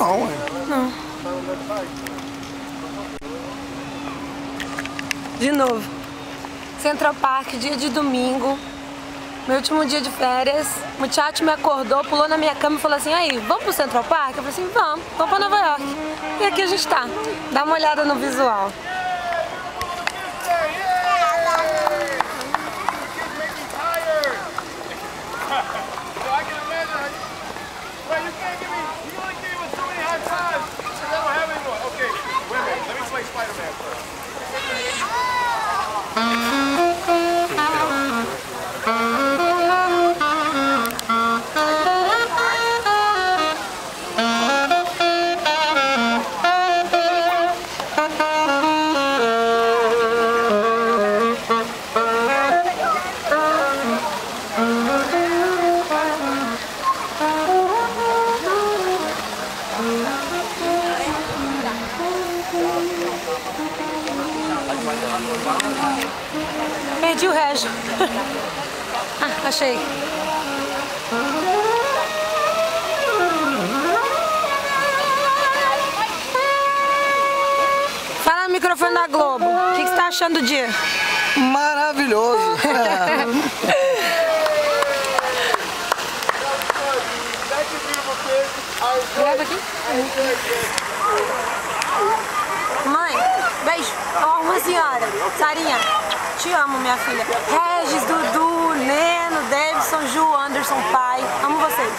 Não, ué. Não. De novo. Central Park, dia de domingo. Meu último dia de férias. O muchacho me acordou, pulou na minha cama e falou assim: aí, vamos pro Central Park? Eu falei assim: vamos pra Nova York. E aqui a gente tá. Dá uma olhada no visual. Perdi o resto. Ah, achei. Fala no microfone da Globo. O que você tá achando do dia? Maravilhoso. Grava aqui. Mãe, beijo. Ó, uma senhora. Sarinha, te amo, minha filha. Regis, Dudu, Neno, Davidson, Ju, Anderson, pai. Amo vocês.